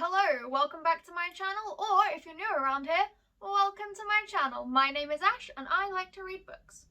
Hello, welcome back to my channel, or if you're new around here, welcome to my channel. My name is Ash and I like to read books.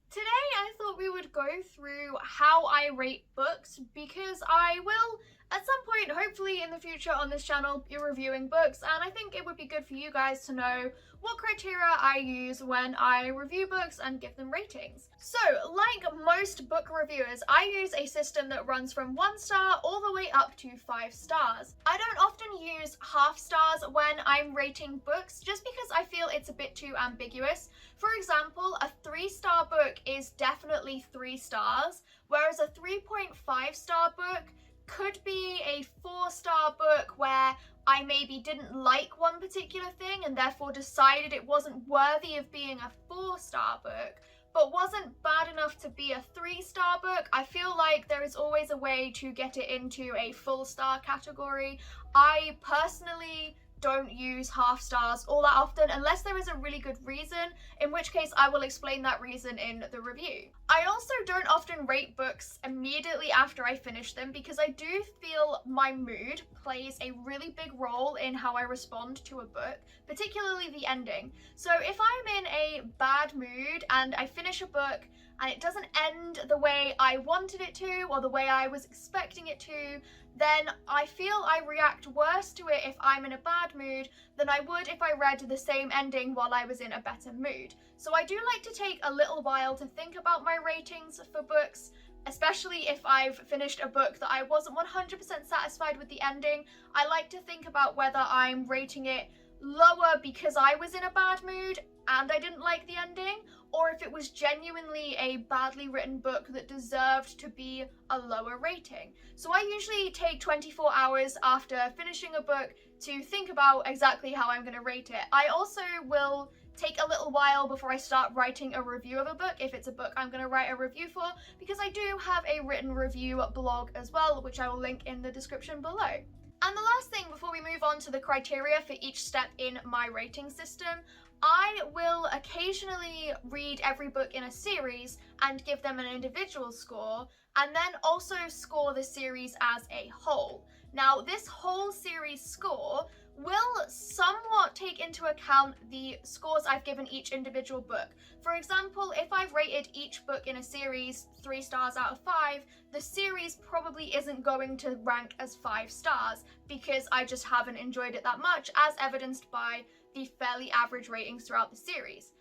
Today I thought we would go through how I rate books because I will, at some point, hopefully in the future on this channel, be reviewing books, and I think it would be good for you guys to know what criteria I use when I review books and give them ratings. So, like most book reviewers, I use a system that runs from 1 star all the way up to 5 stars. I don't often use half stars when I'm rating books just because I feel it's a bit too ambiguous. For example, a 3-star book is definitely 3 stars, whereas a 3.5 star book could be a 4-star book where I maybe didn't like one particular thing and therefore decided it wasn't worthy of being a 4-star book, but wasn't bad enough to be a 3-star book. I feel like there is always a way to get it into a full star category. I personally don't use half stars all that often unless there is a really good reason, in which case I will explain that reason in the review. I also don't often rate books immediately after I finish them because I do feel my mood plays a really big role in how I respond to a book, particularly the ending. So if I'm in a bad mood and I finish a book and it doesn't end the way I wanted it to or the way I was expecting it to, then I feel I react worse to it if I'm in a bad mood than I would if I read the same ending while I was in a better mood. So I do like to take a little while to think about my ratings for books, especially if I've finished a book that I wasn't 100% satisfied with the ending. I like to think about whether I'm rating it lower because I was in a bad mood and I didn't like the ending, or if it was genuinely a badly written book that deserved to be a lower rating. So I usually take 24 hours after finishing a book to think about exactly how I'm going to rate it. I also will take a little while before I start writing a review of a book, if it's a book I'm going to write a review for, because I do have a written review blog as well, which I will link in the description below. And the last thing before we move on to the criteria for each step in my rating system, I will occasionally read every book in a series and give them an individual score, and then also score the series as a whole. Now, this whole series score will somewhat take into account the scores I've given each individual book. For example, if I've rated each book in a series 3 stars out of 5, the series probably isn't going to rank as 5 stars because I just haven't enjoyed it that much, as evidenced by the fairly average ratings throughout the series.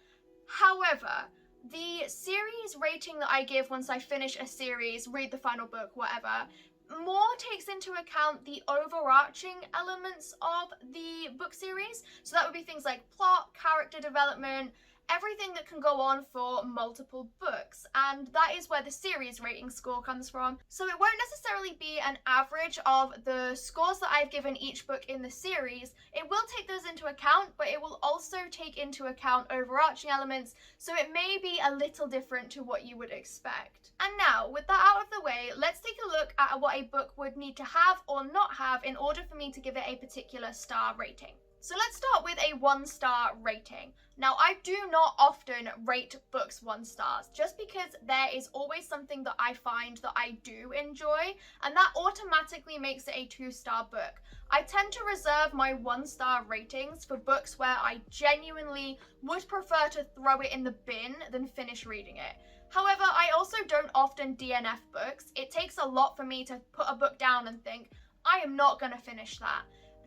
However, the series rating that I give once I finish a series, read the final book, whatever, more takes into account the overarching elements of the book series. So that would be things like plot, character development, everything that can go on for multiple books, and that is where the series rating score comes from. So it won't necessarily be an average of the scores that I've given each book in the series. It will take those into account, but it will also take into account overarching elements, so it may be a little different to what you would expect. And now, with that out of the way, let's take a look at what a book would need to have or not have in order for me to give it a particular star rating. So let's start with a 1-star rating. Now, I do not often rate books 1 stars, just because there is always something that I find that I do enjoy, and that automatically makes it a 2-star book. I tend to reserve my 1-star ratings for books where I genuinely would prefer to throw it in the bin than finish reading it. However, I also don't often DNF books. It takes a lot for me to put a book down and think, I am not going to finish that.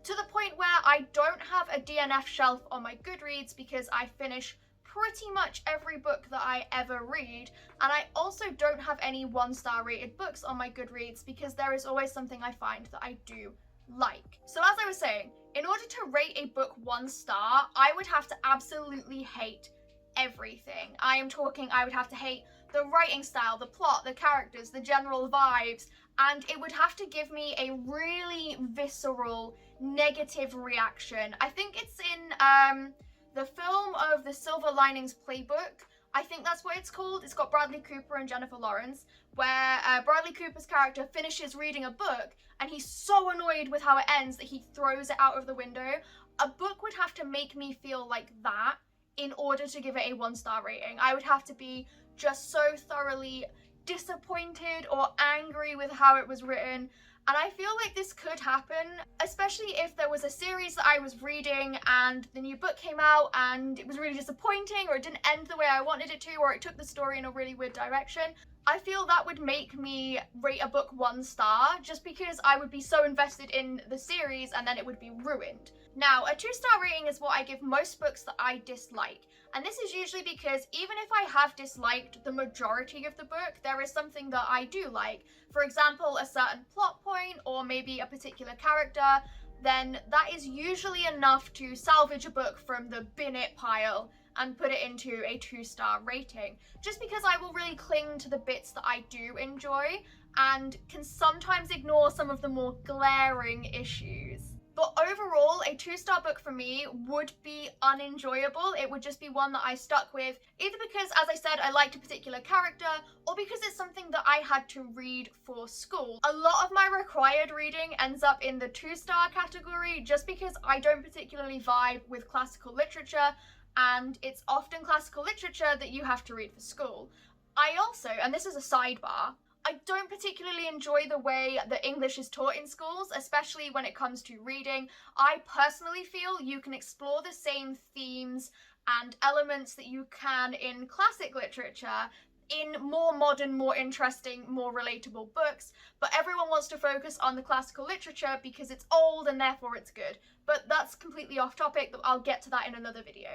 To the point where I don't have a DNF shelf on my Goodreads because I finish pretty much every book that I ever read, and I also don't have any 1-star rated books on my Goodreads because there is always something I find that I do like. So as I was saying, in order to rate a book 1 star, I would have to absolutely hate everything. I would have to hate the writing style, the plot, the characters, the general vibes, and it would have to give me a really visceral negative reaction. I think it's in the film of The Silver Linings Playbook. I think that's what it's called. It's got Bradley Cooper and Jennifer Lawrence, where Bradley Cooper's character finishes reading a book and he's so annoyed with how it ends that he throws it out of the window. A book would have to make me feel like that in order to give it a 1-star rating. I would have to be just so thoroughly disappointed or angry with how it was written. And I feel like this could happen, especially if there was a series that I was reading and the new book came out and it was really disappointing, or it didn't end the way I wanted it to, or it took the story in a really weird direction. I feel that would make me rate a book 1 star, just because I would be so invested in the series and then it would be ruined. Now, a 2-star rating is what I give most books that I dislike. And this is usually because even if I have disliked the majority of the book, there is something that I do like. For example, a certain plot point or maybe a particular character, then that is usually enough to salvage a book from the bin it pile and put it into a 2-star rating. Just because I will really cling to the bits that I do enjoy and can sometimes ignore some of the more glaring issues. But overall, a 2-star book for me would be unenjoyable. It would just be one that I stuck with, either because, as I said, I liked a particular character, or because it's something that I had to read for school. A lot of my required reading ends up in the 2-star category, just because I don't particularly vibe with classical literature, and it's often classical literature that you have to read for school. I also, and this is a sidebar, I don't particularly enjoy the way that English is taught in schools, especially when it comes to reading. I personally feel you can explore the same themes and elements that you can in classic literature in more modern, more interesting, more relatable books, but everyone wants to focus on the classical literature because it's old and therefore it's good. But that's completely off topic, but I'll get to that in another video.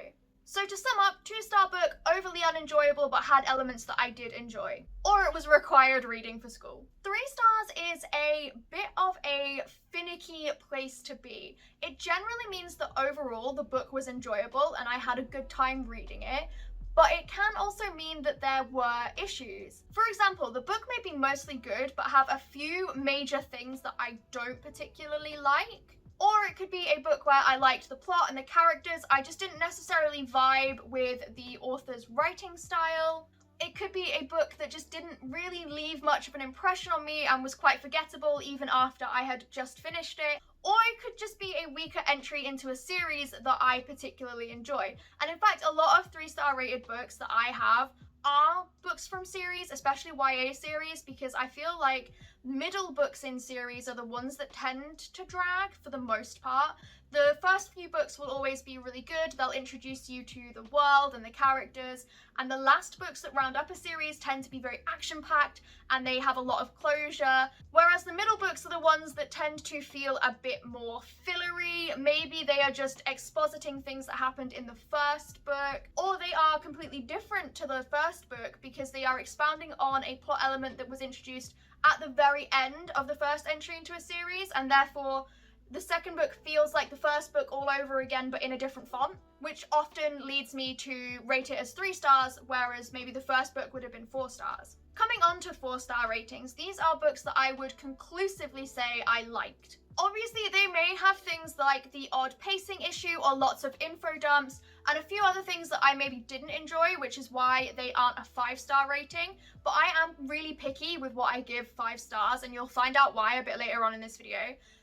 So to sum up, 2-star book, overly unenjoyable but had elements that I did enjoy. Or it was required reading for school. 3 stars is a bit of a finicky place to be. It generally means that overall the book was enjoyable and I had a good time reading it, but it can also mean that there were issues. For example, the book may be mostly good but have a few major things that I don't particularly like. Or it could be a book where I liked the plot and the characters, I just didn't necessarily vibe with the author's writing style. It could be a book that just didn't really leave much of an impression on me and was quite forgettable even after I had just finished it. Or it could just be a weaker entry into a series that I particularly enjoy. And in fact, a lot of 3-star rated books that I have are books from series, especially YA series, because I feel like middle books in series are the ones that tend to drag for the most part. The first few books will always be really good. They'll introduce you to the world and the characters, and the last books that round up a series tend to be very action-packed and they have a lot of closure, whereas the middle books are the ones that tend to feel a bit more fillery. Maybe they are just expositing things that happened in the first book, or they are completely different to the first book because they are expounding on a plot element that was introduced at the very end of the first entry into a series, and therefore the second book feels like the first book all over again but in a different font, which often leads me to rate it as 3 stars, whereas maybe the first book would have been 4 stars. Coming on to 4-star ratings, these are books that I would conclusively say I liked. Obviously, they may have things like the odd pacing issue or lots of info dumps, and a few other things that I maybe didn't enjoy, which is why they aren't a 5-star rating, but I am really picky with what I give 5 stars, and you'll find out why a bit later on in this video.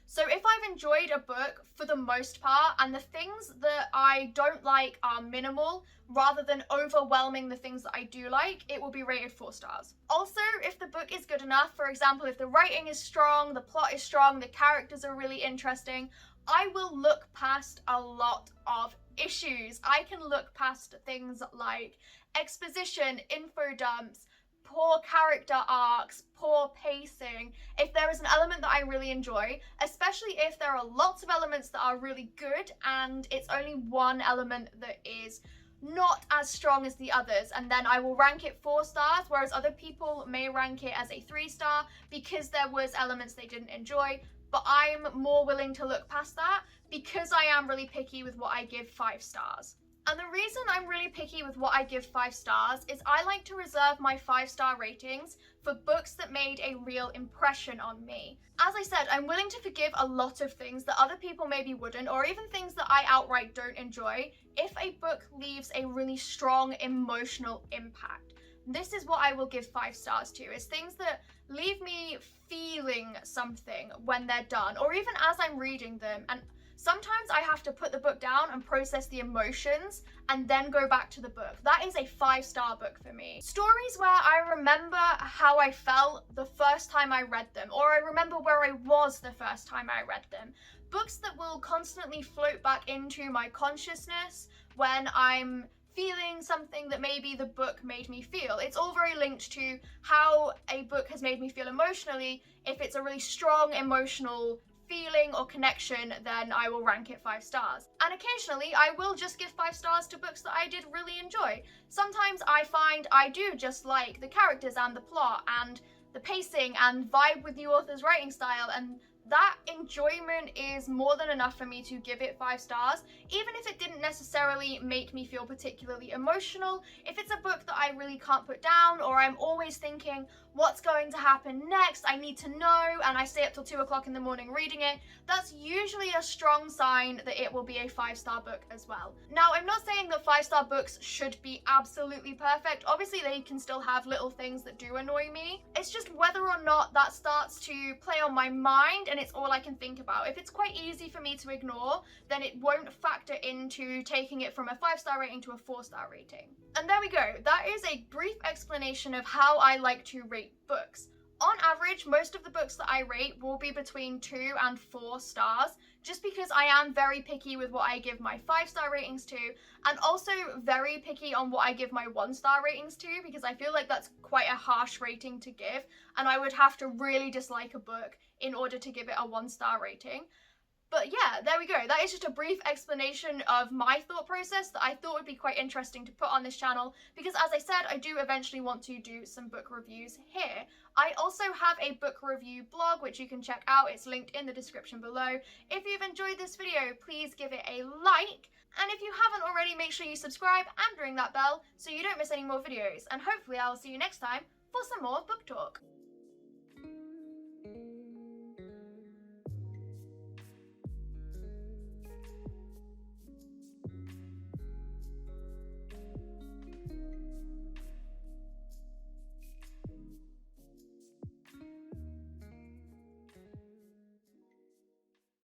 So if I've enjoyed a book for the most part, and the things that I don't like are minimal, rather than overwhelming the things that I do like, it will be rated 4 stars. Also, if the book is good enough, for example, if the writing is strong, the plot is strong, the characters are really interesting, I will look past a lot of issues. I can look past things like exposition, info dumps, poor character arcs, poor pacing. If there is an element that I really enjoy, especially if there are lots of elements that are really good and it's only one element that is not as strong as the others, and then I will rank it 4 stars, whereas other people may rank it as a 3-star because there was elements they didn't enjoy. But I'm more willing to look past that because I am really picky with what I give 5 stars. And the reason I'm really picky with what I give 5 stars is I like to reserve my 5-star ratings for books that made a real impression on me. As I said, I'm willing to forgive a lot of things that other people maybe wouldn't, or even things that I outright don't enjoy, if a book leaves a really strong emotional impact. This is what I will give 5 stars to, is things that leave me feeling something when they're done, or even as I'm reading them. And sometimes I have to put the book down and process the emotions and then go back to the book. That is a 5-star book for me. Stories where I remember how I felt the first time I read them, or I remember where I was the first time I read them. Books that will constantly float back into my consciousness when I'm feeling something that maybe the book made me feel. It's all very linked to how a book has made me feel emotionally. If it's a really strong emotional feeling or connection, then I will rank it 5 stars. And occasionally I will just give 5 stars to books that I did really enjoy. Sometimes I find I do just like the characters and the plot and the pacing and vibe with the author's writing style, and that enjoyment is more than enough for me to give it 5 stars, even if it didn't necessarily make me feel particularly emotional. If it's a book that I really can't put down, or I'm always thinking, what's going to happen next? I need to know, and I stay up till 2 o'clock in the morning reading it, that's usually a strong sign that it will be a 5-star book as well. Now, I'm not saying that 5-star books should be absolutely perfect. Obviously, they can still have little things that do annoy me. It's just whether or not that starts to play on my mind and it's all I can think about. If it's quite easy for me to ignore, then it won't factor into taking it from a 5-star rating to a 4-star rating. And there we go. That is a brief explanation of how I like to rate books. On average, most of the books that I rate will be between 2 and 4 stars, just because I am very picky with what I give my 5-star ratings to, and also very picky on what I give my 1-star ratings to, because I feel like that's quite a harsh rating to give, and I would have to really dislike a book in order to give it a 1-star rating. But yeah, there we go. That is just a brief explanation of my thought process that I thought would be quite interesting to put on this channel, because as I said, I do eventually want to do some book reviews here. I also have a book review blog, which you can check out. It's linked in the description below. If you've enjoyed this video, please give it a like. And if you haven't already, make sure you subscribe and ring that bell so you don't miss any more videos. And hopefully I will see you next time for some more book talk.